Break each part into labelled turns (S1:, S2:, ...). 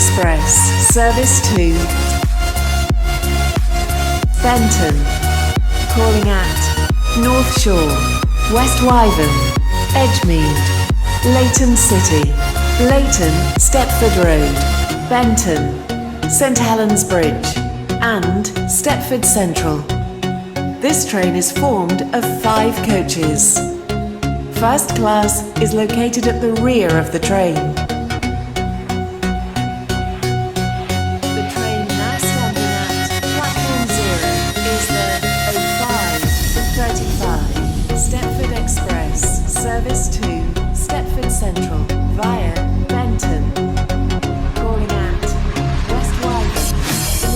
S1: Express, service to Benton, calling at North Shore, West Wyvern, Edgemead, Llyn City, Llyn, Stepford Road, Benton, St Helens Bridge, and Stepford Central. This train is formed of 5 coaches. First class is located at the rear of the train. The train now standing at platform 0 is the 0535 Stepford Express, service to Stepford Central via Benton, calling at West Wyvern,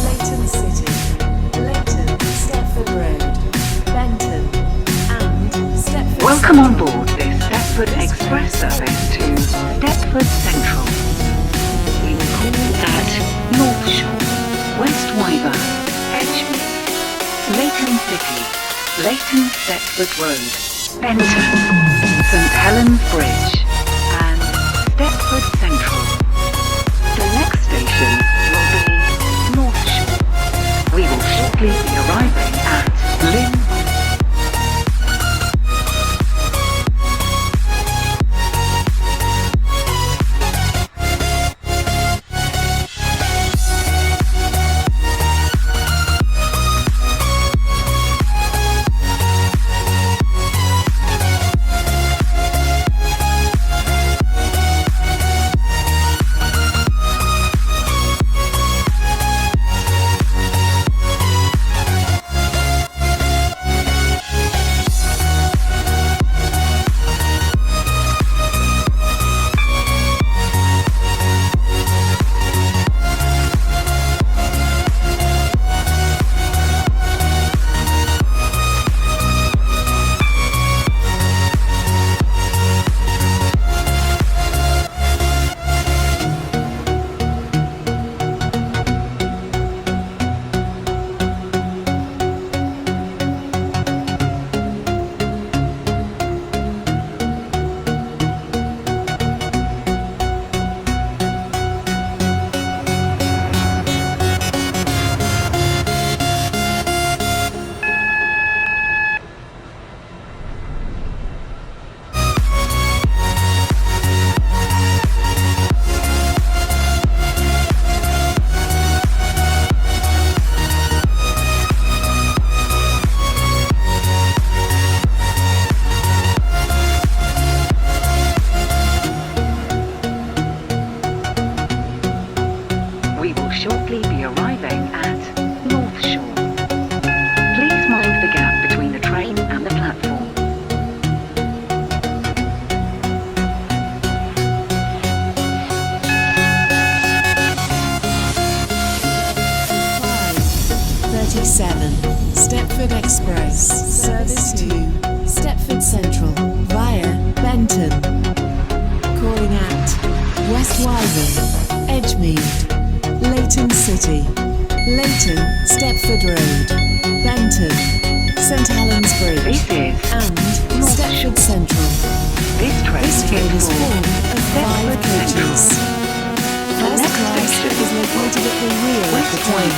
S1: Llyn City, Llyn, Stepford Road, Benton, and Stepford
S2: Welcome
S1: Central.
S2: on board this Stepford Express service to Stepford Central. We will call at North Shore, West Wyvern, Edgemead, Llyn City, Llyn Stepford Road, Benton, St Helens Bridge, and Stepford Central. The next station will be North Shore. We will shortly be arriving at Llyn. Shortly be arriving at North Shore. Please mind the gap between the train and the platform.
S1: Stepford Express, service to Stepford Central via Benton, calling at West Wyvern, Edgemead, Llyn City, Llyn, Stepford Road, Benton, St Helens Bridge, and Stepford Central.
S2: This train
S1: is formed of 5 coaches. First class is located at the rear of the train.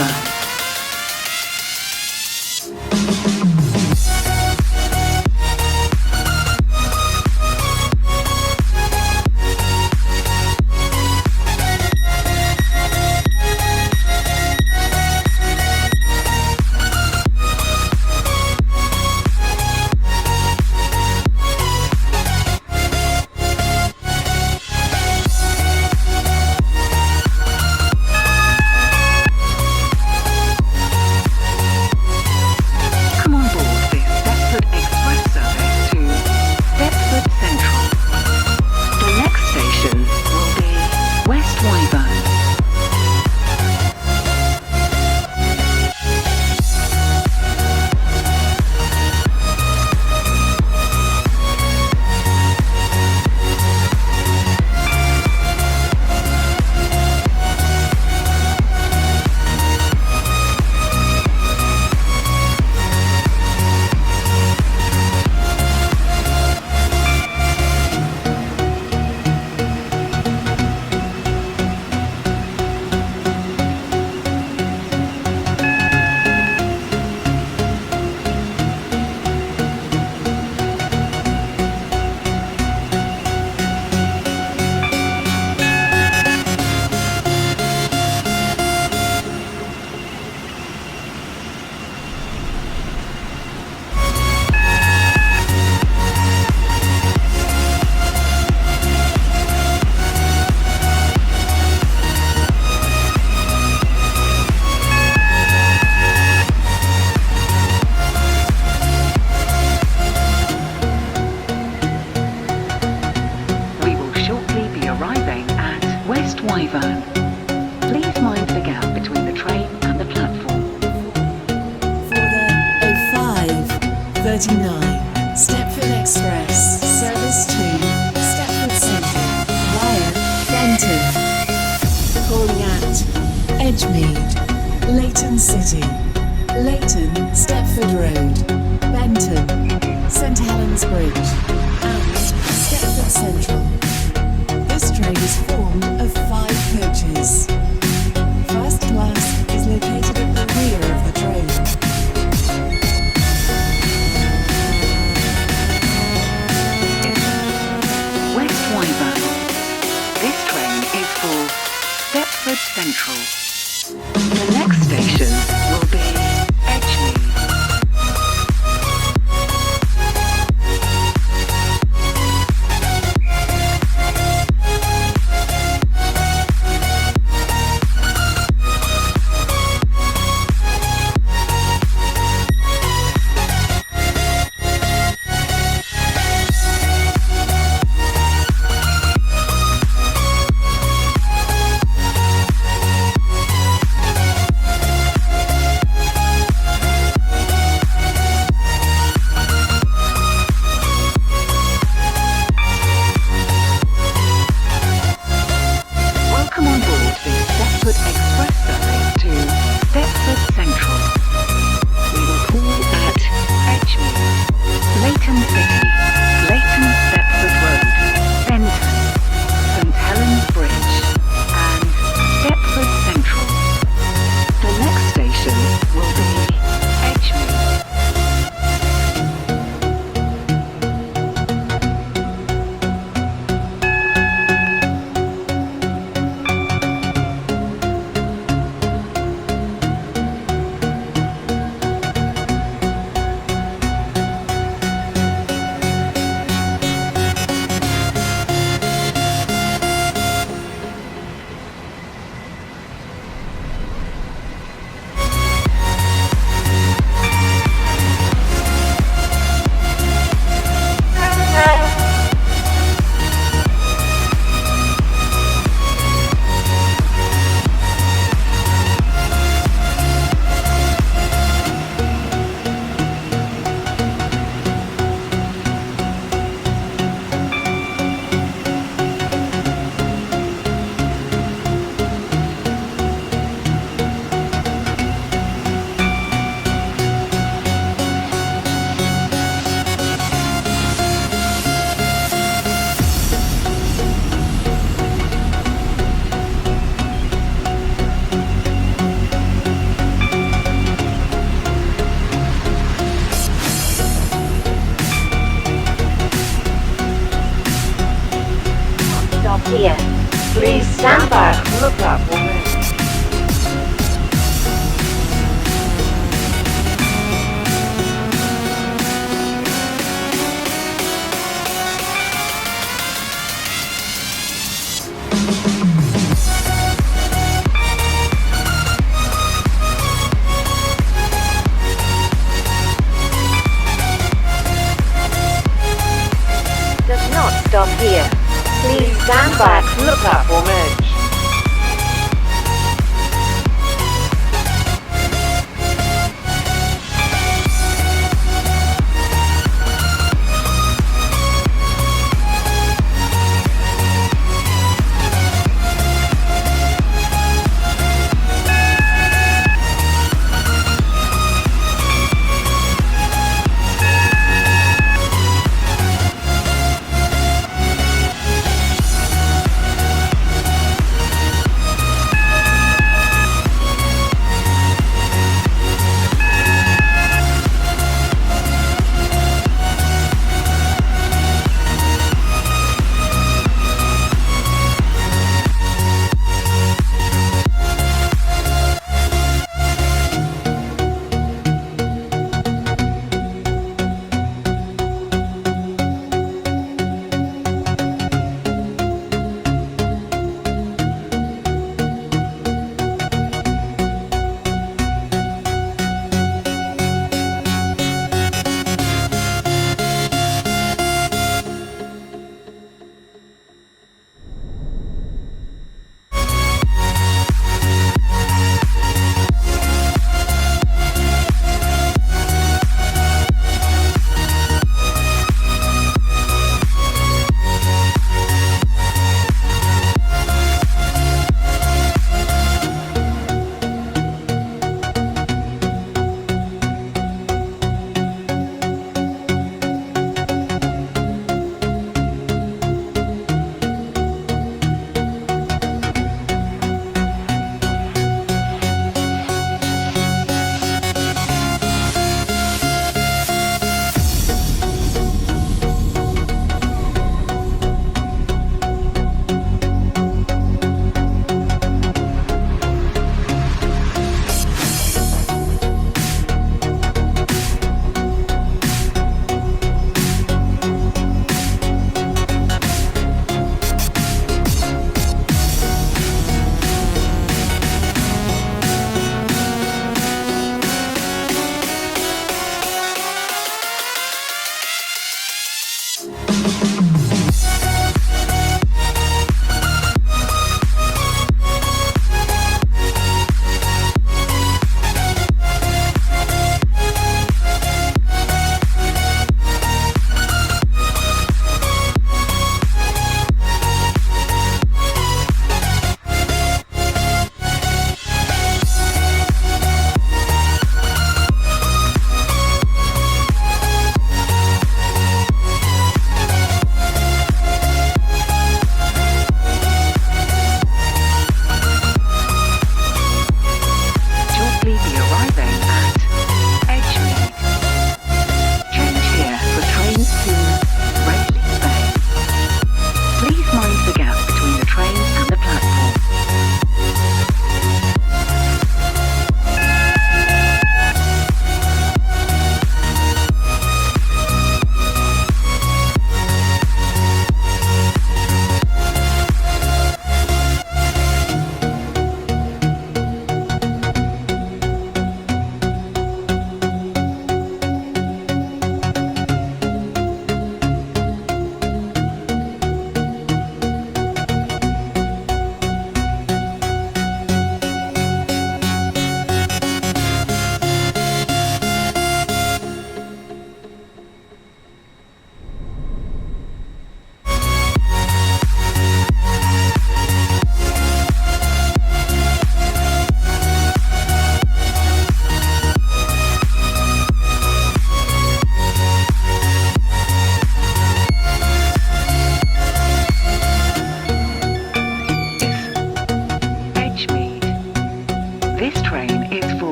S1: City, Llyn, Stepford Road, Benton, St Helens Bridge, and Stepford Central. This train is formed of 5 coaches. First class is located at the rear of the train.
S2: West Wyvern. This train is for Stepford Central. The next station will be Edgemead. Welcome on board the Stepford Express service to Stepford Central. We will call at Edgemead, Llyn City, Llyn Stepford Road, Benton, St Helens Bridge, and Stepford Central. The next station will be Edgemead.
S3: Stop here. Please stand back. Look up, woman. Does not stop here. Please stand back, look up or merge.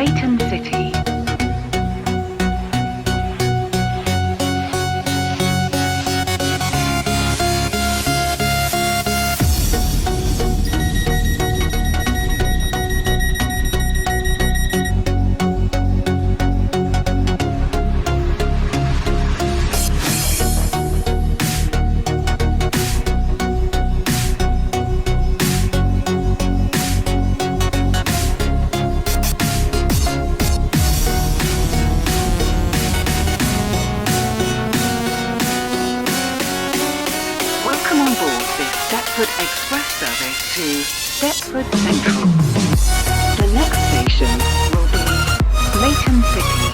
S2: Llyn City. Welcome on board this Stepford Express service to Stepford Central. The next station will be Llyn City.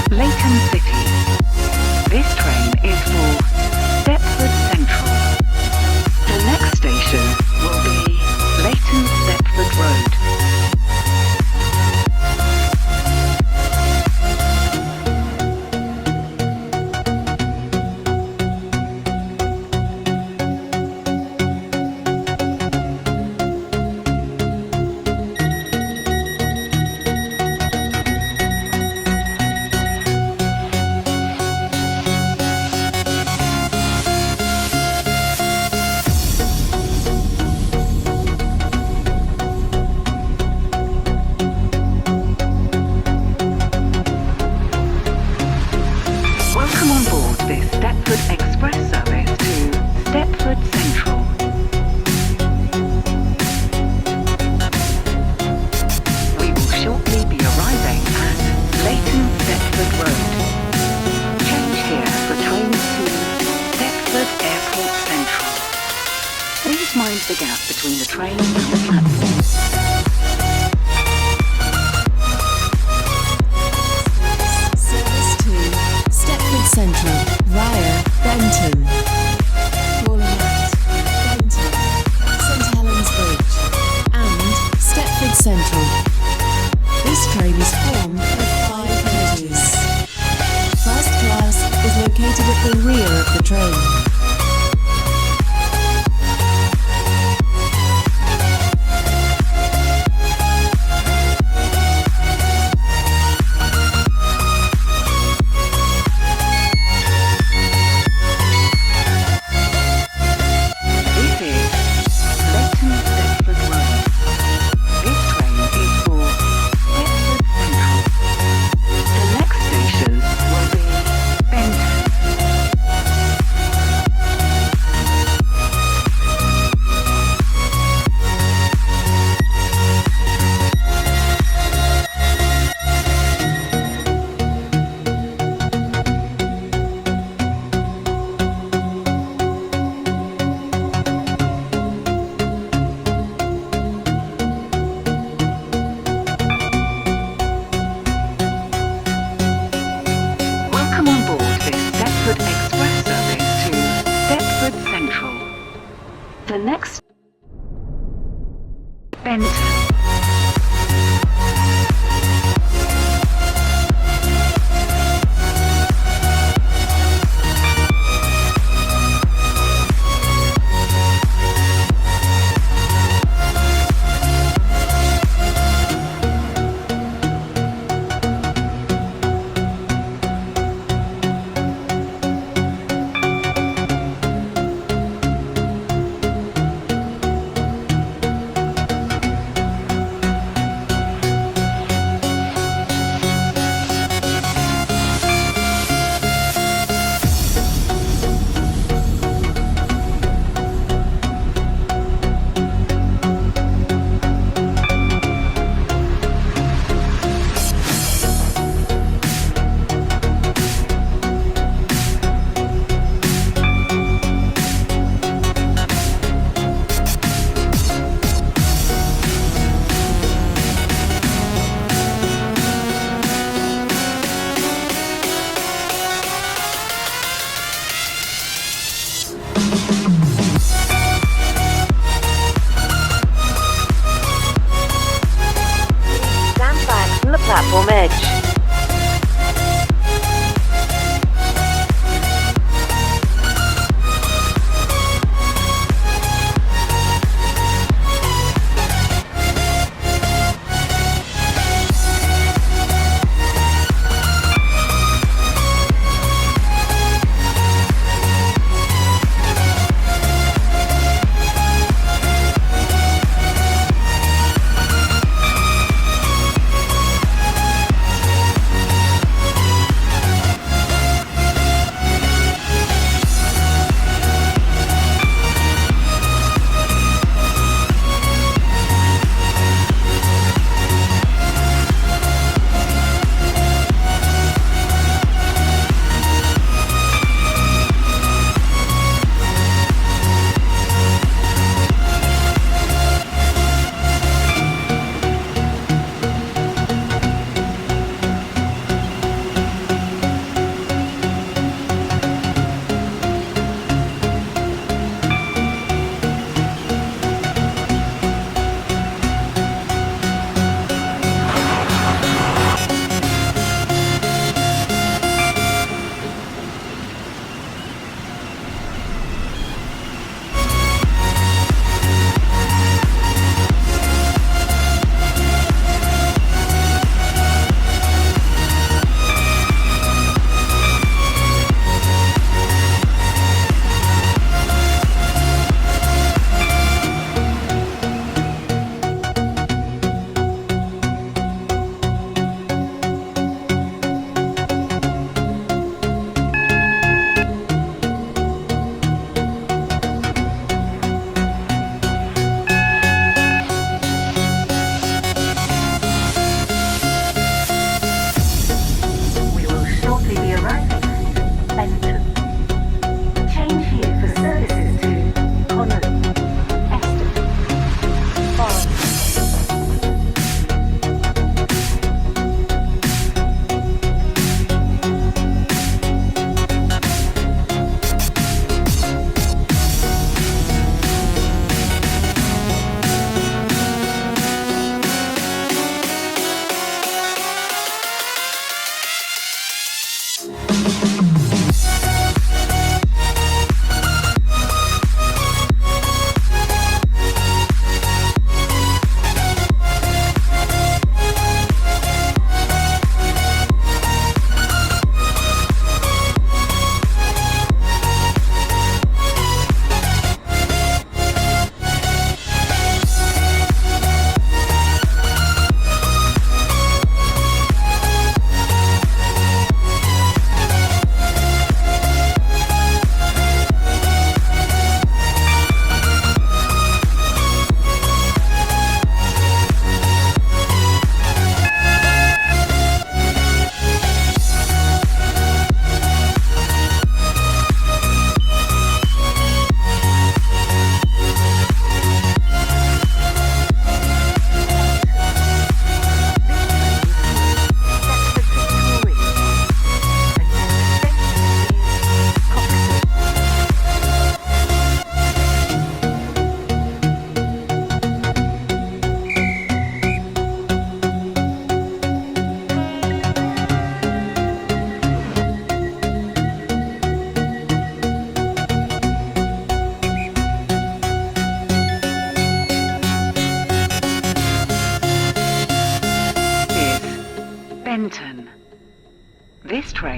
S2: Llyn City. This train is for Stepford Central. The next station will be Llyn Stepford Road. Welcome on board this Stepford Express service to Stepford Central. We will shortly be arriving at Llyn Stepford Road. Change here for trains to Stepford Airport Central. Please mind the gap between the train and the platform.
S1: Central via Benton. Calling at Benton, St Helens Bridge and Stepford Central. This train is formed of 5 coaches. First class is located at the rear of the train.
S2: The next Benton.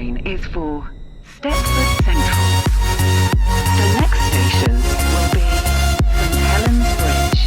S2: train is for Stepford Central. The next station will be St Helens Bridge.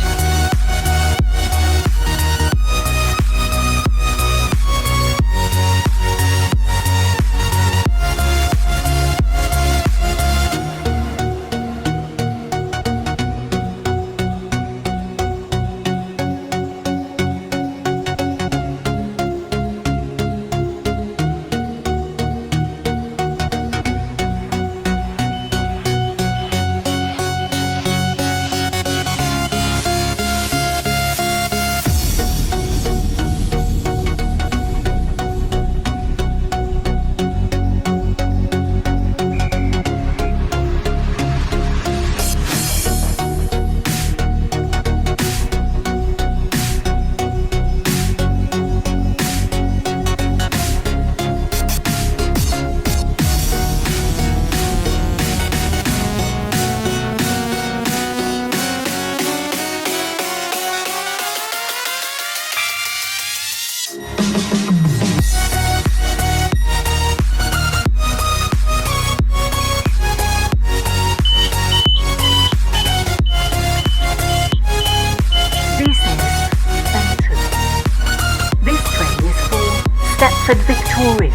S3: Stepford Victoria.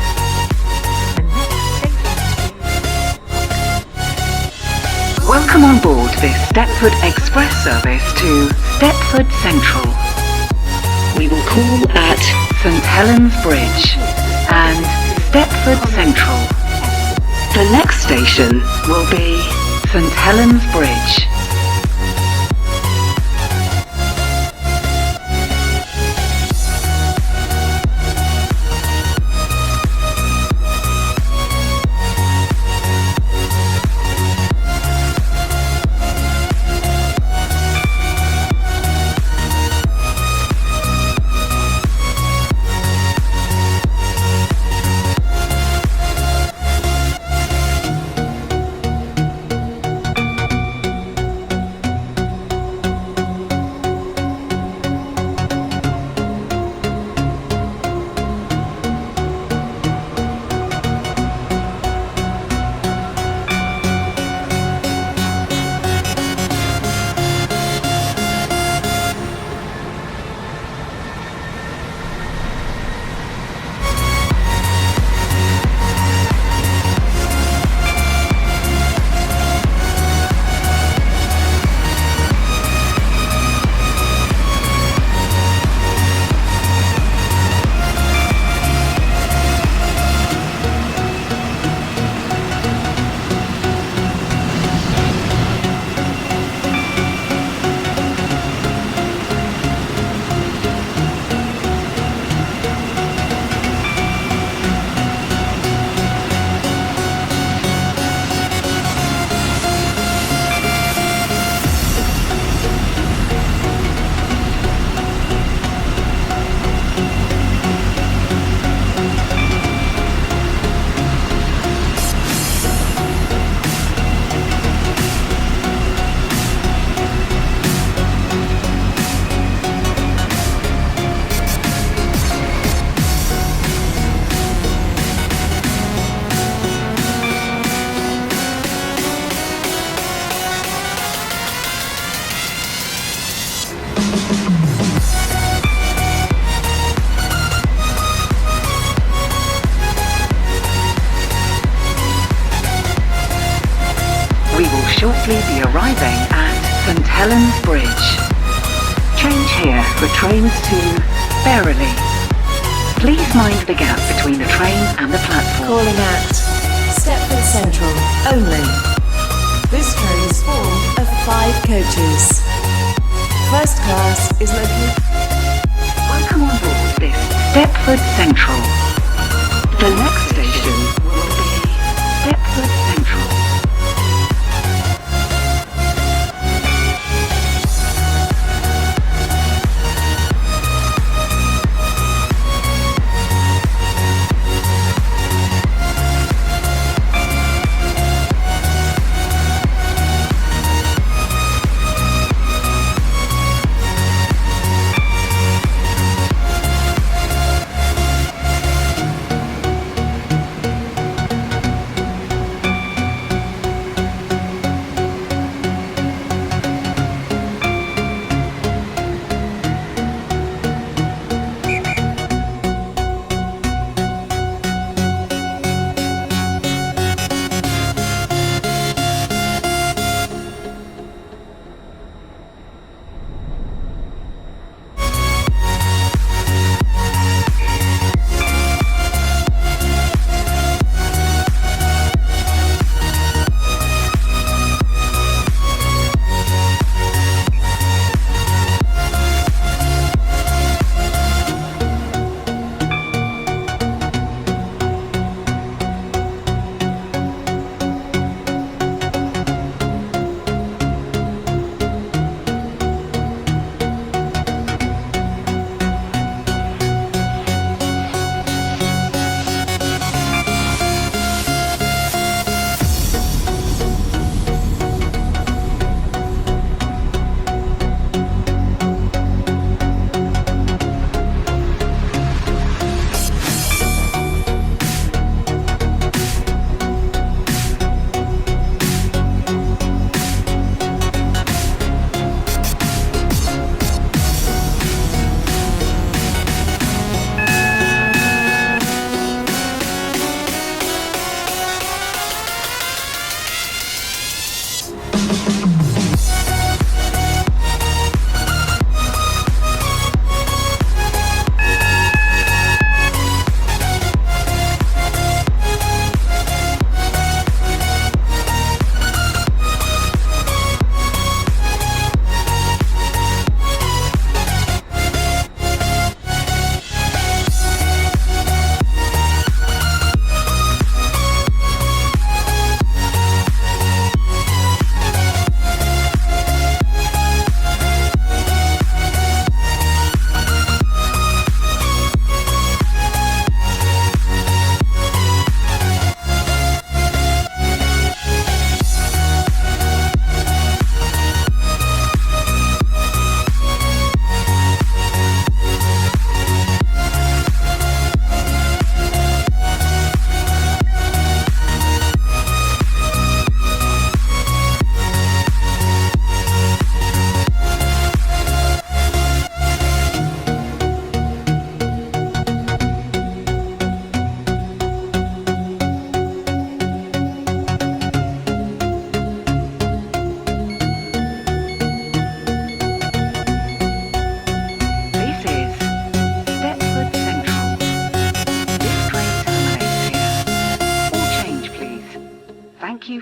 S2: Welcome on board this Stepford Express service to Stepford Central. We will call at St Helens Bridge and Stepford Central. The next station will be St Helens Bridge. We will shortly be arriving at St Helens Bridge. Change here for trains to Berrily. Please mind the gap between the train and the platform.
S1: Calling at Stepford Central only. This train is full of 5 coaches. First class is located.
S2: Welcome on board this Stepford Central. The next station will be Stepford Central.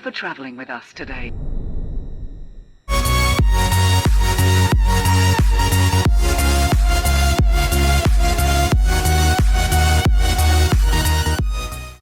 S2: for travelling with us today.